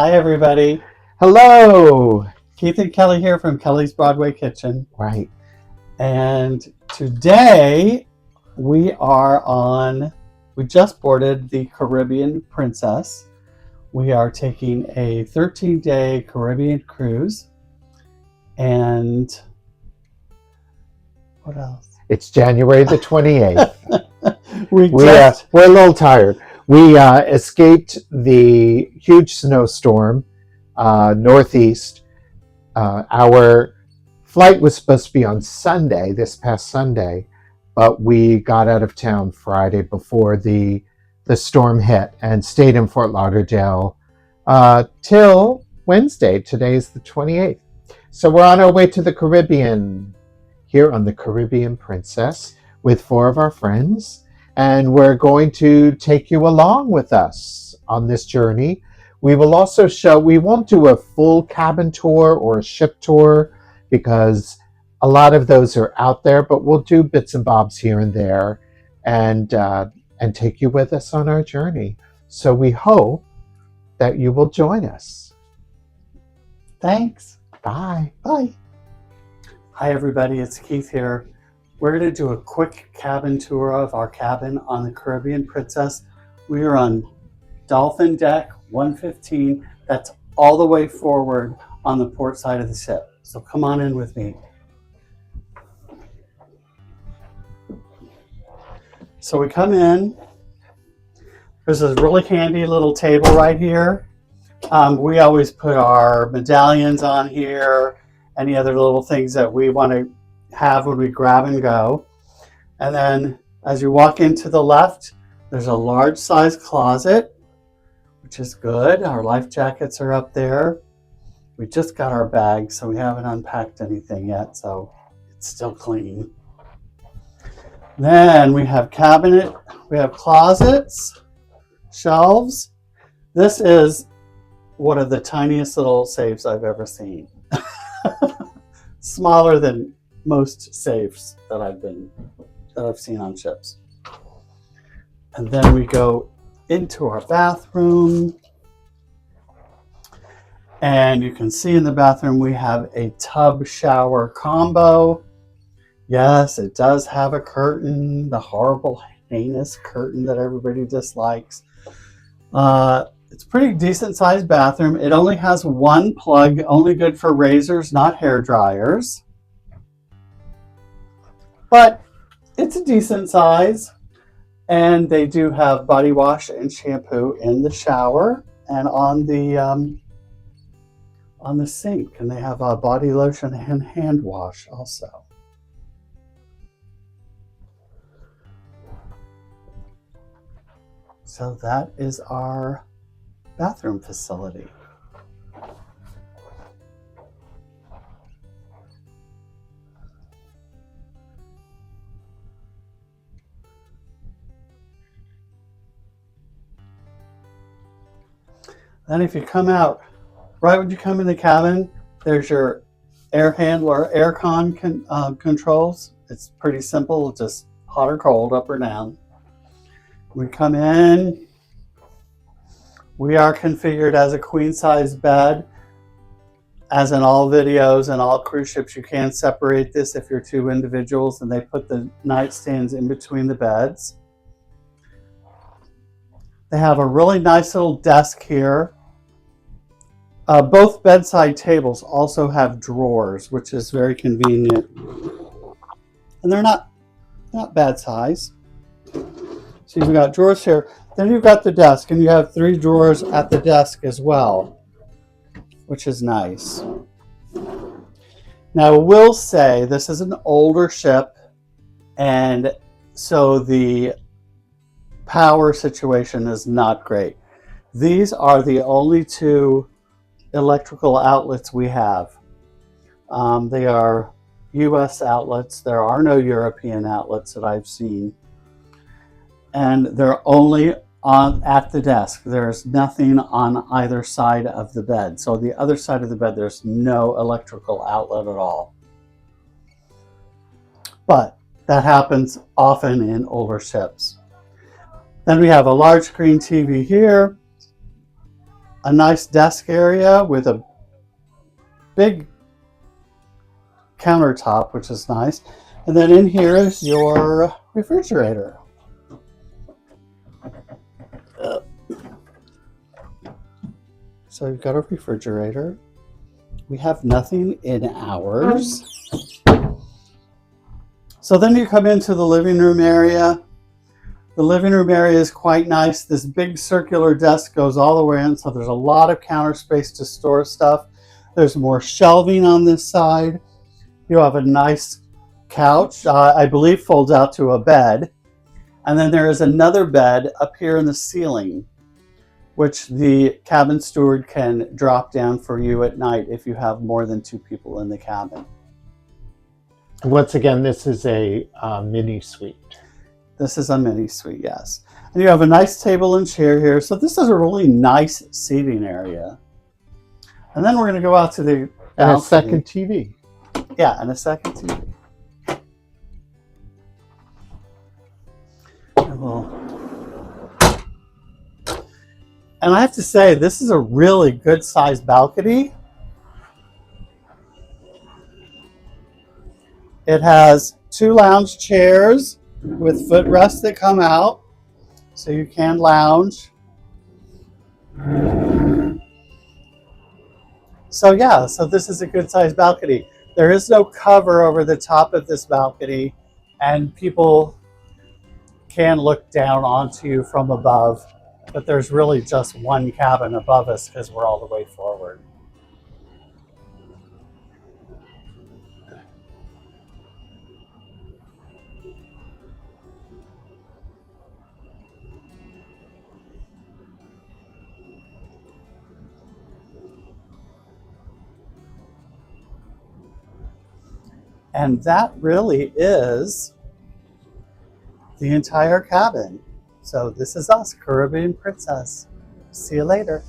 Hi, everybody. Hello. Keith and Kelly here from Kelly's Broadway Kitchen. Right. And today we just boarded the Caribbean Princess. We are taking a 13-day Caribbean cruise. And what else? It's January the 28th. We're a little tired. We escaped the huge snowstorm northeast. Our flight was supposed to be on Sunday, this past Sunday, but we got out of town Friday before the storm hit and stayed in Fort Lauderdale till Wednesday. Today is the 28th. So we're on our way to the Caribbean, here on the Caribbean Princess with 4 of our friends. And we're going to take you along with us on this journey. We will also we won't do a full cabin tour or a ship tour because a lot of those are out there, but we'll do bits and bobs here and there and take you with us on our journey. So we hope that you will join us. Thanks. Bye. Bye. Hi, everybody. It's Keith here. We're going to do a quick cabin tour of our cabin on the Caribbean Princess. We are on Dolphin Deck 115. That's all the way forward on the port side of the ship. So come on in with me. So we come in. There's this really handy little table right here. We always put our medallions on here, any other little things that we want to have when we grab and go. And then as you walk into the left, there's a large size closet, which is good. Our life jackets are up there. We just got our bags, so we haven't unpacked anything yet, so it's still clean. Then we have closets, shelves. This is one of the tiniest little safes I've ever seen. Smaller than most safes that I've seen on ships. And then we go into our bathroom. And you can see in the bathroom we have a tub shower combo. Yes, it does have a curtain, the horrible, heinous curtain that everybody dislikes. It's a pretty decent sized bathroom. It only has one plug, only good for razors, not hair dryers. But it's a decent size. And they do have body wash and shampoo in the shower and on the sink. And they have a body lotion and hand wash also. So that is our bathroom facility. Then if you come out, right when you come in the cabin, there's your air handler, aircon controls. It's pretty simple, just hot or cold, up or down. We come in. We are configured as a queen size bed. As in all videos and all cruise ships, you can separate this if you're 2 individuals, and they put the nightstands in between the beds. They have a really nice little desk here. Both bedside tables also have drawers, which is very convenient. And they're not bad size. So you've got drawers here. Then you've got the desk, and you have 3 drawers at the desk as well, which is nice. Now, I will say this is an older ship, and so the power situation is not great. These are the only 2 electrical outlets we have. They are US outlets. There are no European outlets that I've seen. And they're only at the desk. There's nothing on either side of the bed. So the other side of the bed, there's no electrical outlet at all. But that happens often in older ships. Then we have a large screen TV here. a nice desk area with a big countertop, which is nice. And then in here is your refrigerator. So you've got a refrigerator. We have nothing in ours. So then you come into the living room area. The living room area is quite nice. This big circular desk goes all the way in, so there's a lot of counter space to store stuff. There's more shelving on this side. You have a nice couch, I believe folds out to a bed. And then there is another bed up here in the ceiling, which the cabin steward can drop down for you at night if you have more than 2 people in the cabin. Once again, this is a mini suite. This is a mini suite, yes. And you have a nice table and chair here. So this is a really nice seating area. And then we're going to go out to the balcony. And a second TV. Yeah, and a second TV. And I have to say, this is a really good sized balcony. It has 2 lounge chairs with footrests that come out, so you can lounge. So yeah, so this is a good sized balcony. There is no cover over the top of this balcony, and people can look down onto you from above, but there's really just one cabin above us because we're all the way forward. And that really is the entire cabin. So this is us, Caribbean Princess. See you later.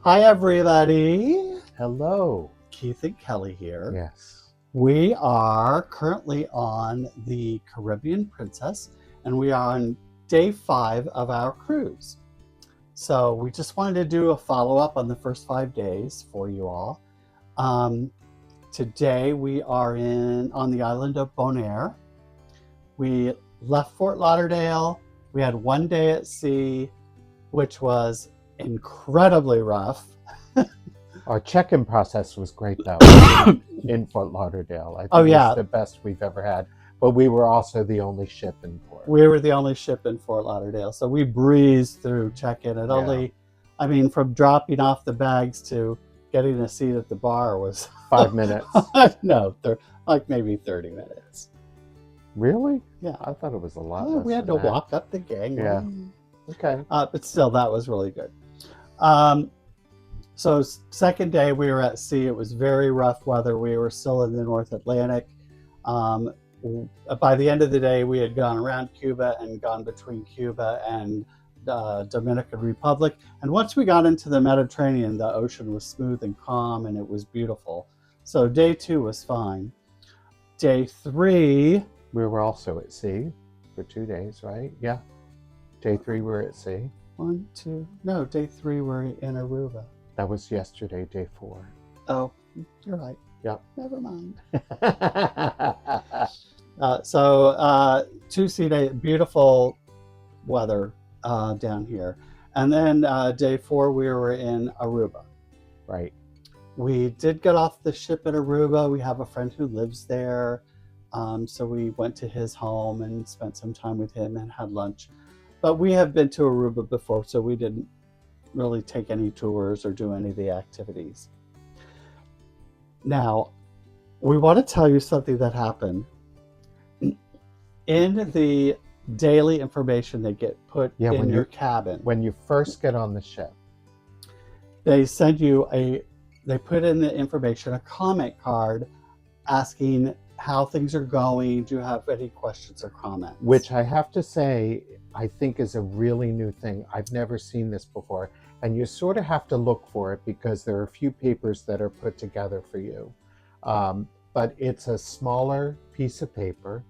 Hi everybody. Hello. Keith and Kelly here. Yes. We are currently on the Caribbean Princess, and we are on day 5 of our cruise. So we just wanted to do a follow-up on the first 5 days for you all. Today we are on the island of Bonaire. We left Fort Lauderdale. We had 1 day at sea, which was incredibly rough. Our check-in process was great, though, in Fort Lauderdale. I think Oh, yeah. It was the best we've ever had. But we were also the only ship in port. We were the only ship in Fort Lauderdale, so we breezed through check-in. It only, I mean, from dropping off the bags to getting a seat at the bar was 5 minutes. no, like maybe 30 minutes. Really? Yeah. I thought it was a lot. Oh, less we had to than that. walk up the gangway. Yeah. Okay. But still, that was really good. So second day we were at sea. It was very rough weather. We were still in the North Atlantic. By the end of the day, we had gone around Cuba and gone between Cuba and Dominican Republic. And once we got into the Mediterranean, the ocean was smooth and calm, and it was beautiful. So day 2 was fine. Day 3, We were also at sea for 2 days, right? Yeah. Day 3 we were at sea. day 3 we're in Aruba. That was yesterday, day 4. Oh, you're right. Yep. Never mind. So 2 sea days, beautiful weather down here. And then day 4, we were in Aruba. Right. We did get off the ship at Aruba. We have a friend who lives there. So we went to his home and spent some time with him and had lunch. But we have been to Aruba before, so we didn't really take any tours or do any of the activities. Now, we want to tell you something that happened. In the daily information they get put in your cabin, When you first get on the ship, they send you they put in the information, a comment card asking how things are going. Do you have any questions or comments? which I have to say, I think is a really new thing. I've never seen this before. And you sort of have to look for it because there are a few papers that are put together for you. But it's a smaller piece of paper,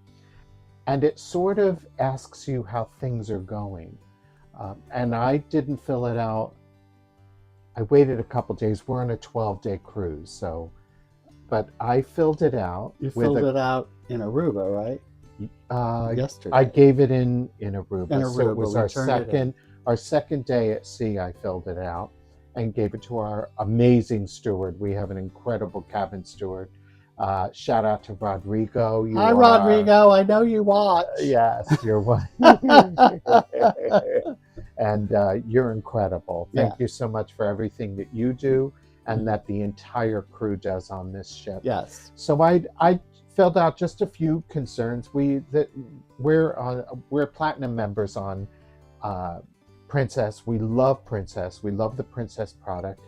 and it sort of asks you how things are going. And I didn't fill it out. I waited a couple days. We're on a 12-day cruise, but I filled it out. You filled it out in Aruba, right? Yesterday. I gave it in Aruba. In Aruba, So it was we turned it in. our second day at sea. I filled it out and gave it to our amazing steward. We have an incredible cabin steward. Shout out to Rodrigo. Hi, Rodrigo. I know you watch. Yes, you're one. And you're incredible. Thank you so much for everything that you do and that the entire crew does on this ship. Yes. So I filled out just a few concerns. We're platinum members on Princess. We love Princess. We love the Princess product.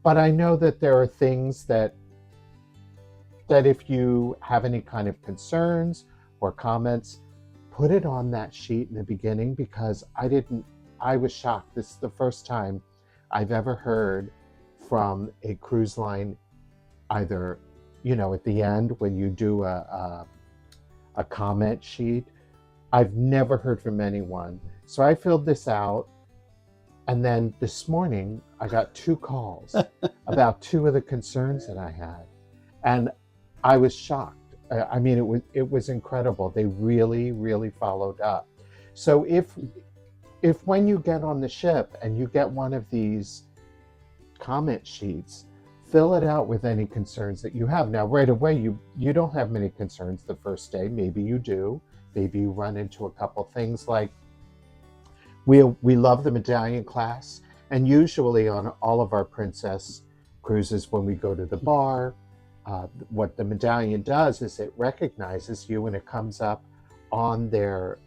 But I know that there are things that if you have any kind of concerns or comments, put it on that sheet in the beginning, because I was shocked. This is the first time I've ever heard from a cruise line, either, at the end when you do a comment sheet. I've never heard from anyone. So I filled this out, and then this morning I got 2 calls about 2 of the concerns that I had, and I was shocked. I mean, it was incredible. They really, really followed up. So if when you get on the ship and you get one of these comment sheets, fill it out with any concerns that you have. Now, right away, you don't have many concerns the first day. Maybe you do. Maybe you run into a couple things like, we love the Medallion class, and usually on all of our Princess cruises, when we go to the bar, what the Medallion does is it recognizes you and it comes up on their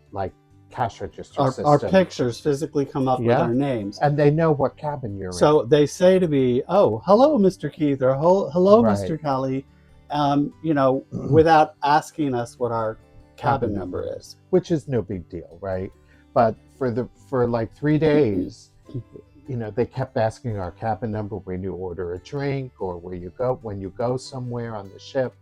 cash register system. Our pictures physically come up with our names. And they know what cabin you're in. So they say to me, "Oh, hello, Mr. Keith," or "Hello, Mr. Kelly," without asking us what our cabin number is. Which is no big deal, right? But for 3 days, they kept asking our cabin number when you order a drink or when you go somewhere on the ship.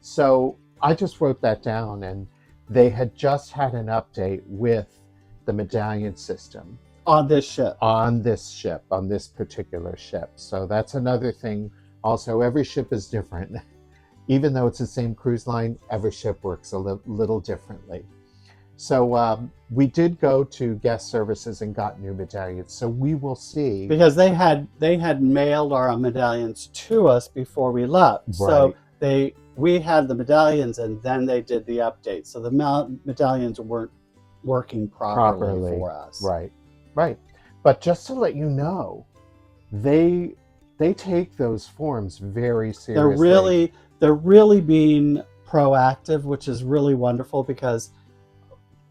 So I just wrote that down, and they had just had an update with the Medallion system on this ship. On this particular ship. So that's another thing. Also, every ship is different. Even though it's the same cruise line, every ship works a little differently. So we did go to guest services and got new medallions. So we will see, because they had mailed our medallions to us before we left. Right. So they we had the medallions and then they did the update. So the medallions weren't working properly for us. Right, right. But just to let you know, they take those forms very seriously. They're really being proactive, which is really wonderful because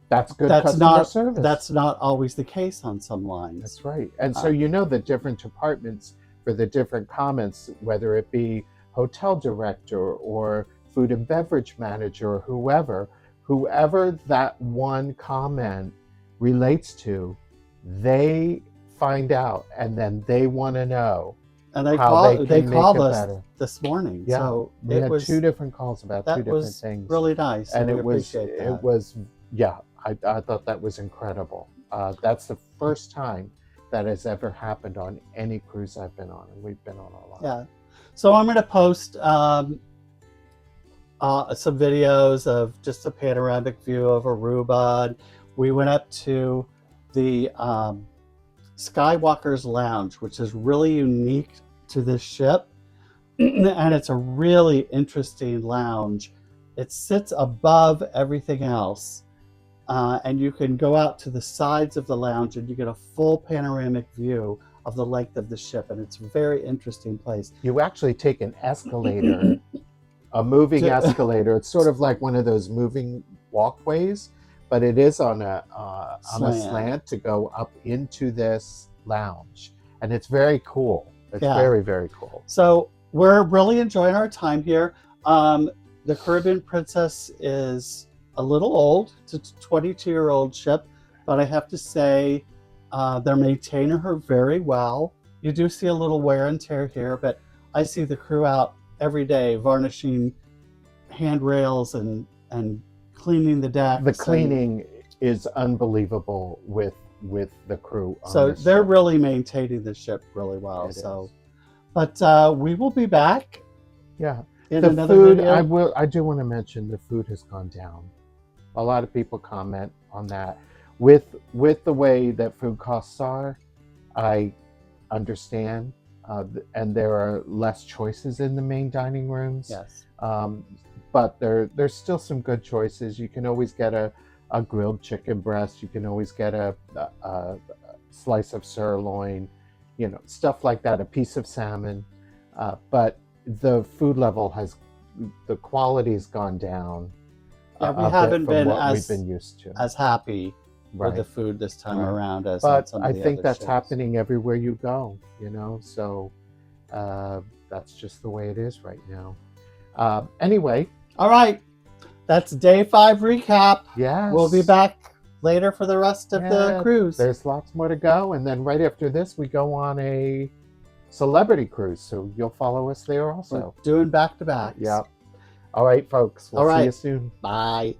That's good that's customer not service. that's not always the case on some lines. That's right. And so you know the different departments for the different comments, whether it be hotel director or food and beverage manager or whoever that one comment relates to, they find out and then they want to know And how they can called make it us better. this morning. Yeah, So we had 2 different calls about 2 that different was things. really nice. And we it was, appreciate that. it was, yeah, I thought that was incredible. That's the first time that has ever happened on any cruise I've been on, and we've been on a lot. Yeah. So I'm going to post some videos of just a panoramic view of Aruba. We went up to the Skywalker's Lounge, which is really unique to this ship. And it's a really interesting lounge. It sits above everything else. And you can go out to the sides of the lounge and you get a full panoramic view of the length of the ship. And it's a very interesting place. You actually take an escalator, a moving escalator. It's sort of like one of those moving walkways, but it is on a slant to go up into this lounge. And it's very cool. It's very, very cool. So we're really enjoying our time here. The Caribbean Princess is a little old. It's a 22-year-old ship, but I have to say they're maintaining her very well. You do see a little wear and tear here, but I see the crew out every day varnishing handrails and cleaning the decks. The cleaning is unbelievable with the crew. So they're really maintaining the ship really well. But we will be back. Yeah. In the another food, video. I do want to mention the food has gone down. A lot of people comment on that. With the way that food costs are, I understand, and there are less choices in the main dining rooms. Yes. But there's still some good choices. You can always get a grilled chicken breast. You can always get a slice of sirloin, stuff like that, a piece of salmon. But the food level the quality's gone down. Yeah, we haven't been we've been used to. as happy Right. with the food this time around as But some I of the think other that's ships. happening everywhere you go, so that's just the way it is right now. Anyway. All right. That's day 5 recap. Yes. We'll be back later for the rest of the cruise. There's lots more to go. And then right after this, we go on a celebrity cruise. So you'll follow us there also. We're doing back-to-backs. Yeah. All right, folks. We'll see you soon. Bye.